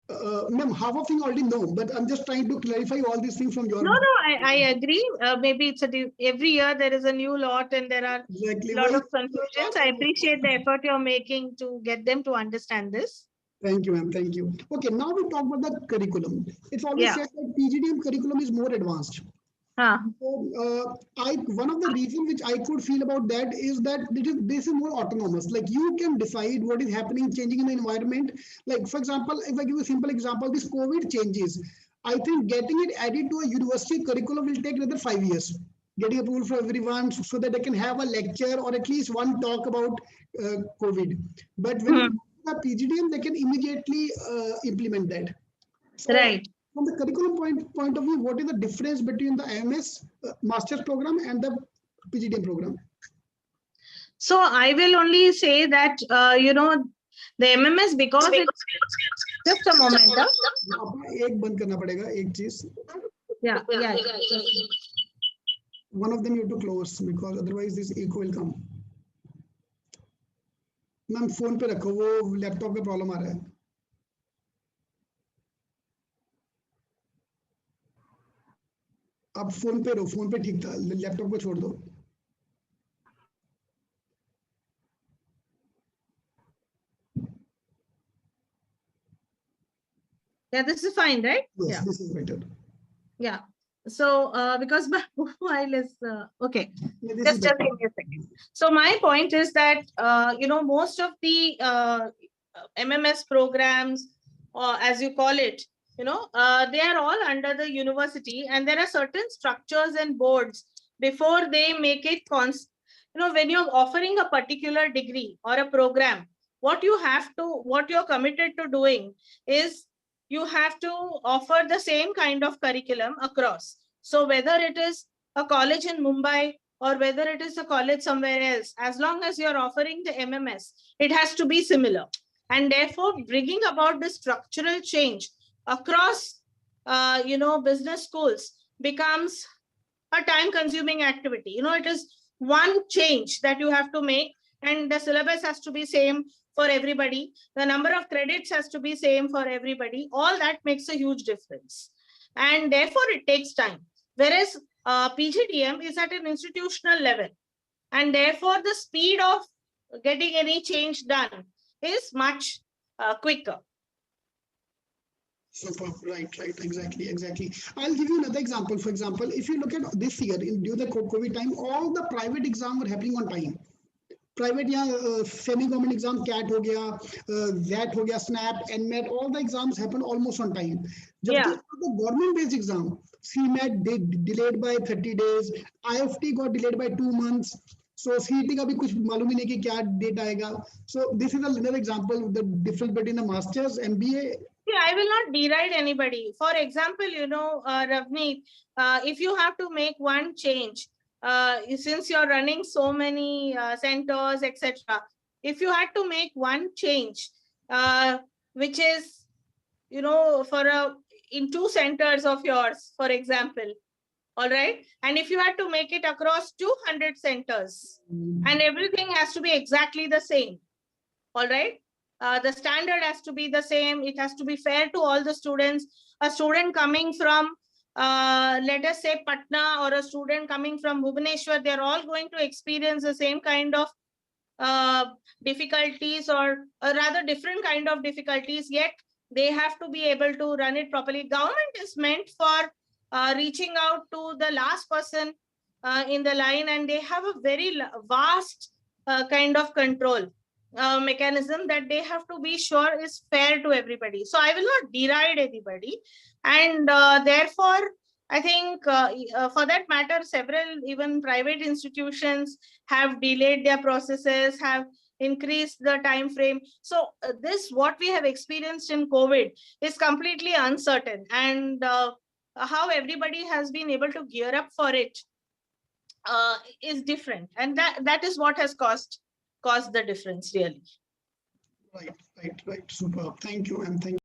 Ma'am, half of thing already know, but I'm just trying to clarify all these things from your. No, I agree. Maybe it's every year there is a new lot and there are Exactly. a lot of confusions. I appreciate the effort you're making to get them to understand this. Thank you, ma'am. Thank you. Okay, now we talk about the curriculum. It's always said that PGDM curriculum is more advanced. So, one of the reasons which I could feel about that is that this is more autonomous. Like you can decide what is happening, changing in the environment. Like for example, if I give a simple example, this COVID changes. I think getting it added to a university curriculum will take another 5 years. Getting approval for everyone so that they can have a lecture or at least one talk about COVID. But when you the PGDM, they can immediately implement that. So, right. From the curriculum point of view, what is the difference between the MMS master's program and the PGDM program? So I will only say that, the MMS, because it's just a moment. एक बंद करना पड़ेगा एक चीज. Yeah. One of them you have to close because otherwise this echo will come. Ma'am phone पे रखो, वो laptop का प्रॉब्लम आ रहा है. अब फोन पे रहो, फोन पे ठीक था, लैपटॉप को छोड़ दो. Yeah, this is fine, right? Yes, this is better. Yeah. So, because my mobile is okay, just give me a second. So my point is that most of the MMS programs, or as you call it, they are all under the university, and there are certain structures and boards before they make it when you're offering a particular degree or a program, what you're committed to doing is you have to offer the same kind of curriculum across. So whether it is a college in Mumbai or whether it is a college somewhere else, as long as you're offering the MMS, it has to be similar. And therefore, bringing about the structural change across, business schools becomes a time-consuming activity. It is one change that you have to make, and the syllabus has to be same for everybody. The number of credits has to be same for everybody. All that makes a huge difference. And therefore, it takes time. Whereas PGDM is at an institutional level. And therefore, the speed of getting any change done is much quicker. Super, right, exactly. I'll give you another example. For example, if you look at this year, during the COVID time, all the private exams were happening on time. Private या semi-government exam, CAT हो गया, VAT हो गया, SNAP, NMAT, all the exams happened almost on time. Just the government-based exam, CMAT delayed by 30 days, IFT got delayed by 2 months. So CET का भी कुछ मालूम ही नहीं कि क्या date आएगा. So this is another example of the difference between the masters, MBA. Yeah, I will not deride anybody. For example, Ravneet, if you have to make one change, since you're running so many centers, etc., if you had to make one change, which is, in 2 centers of yours, for example, all right, and if you had to make it across 200 centers, and everything has to be exactly the same, all right, the standard has to be the same. It has to be fair to all the students. A student coming from, let us say, Patna, or a student coming from Bhubaneswar, they're all going to experience the same kind of difficulties, or rather different kind of difficulties, yet they have to be able to run it properly. Government is meant for reaching out to the last person in the line, and they have a very vast kind of control mechanism that they have to be sure is fair to everybody. So I will not deride anybody, and therefore I think for that matter, several even private institutions have delayed their processes, have increased the time frame. So this, what we have experienced in COVID, is completely uncertain, and how everybody has been able to gear up for it is different, and that is what has caused the difference, really. Right. Super. Thank you, and thank you.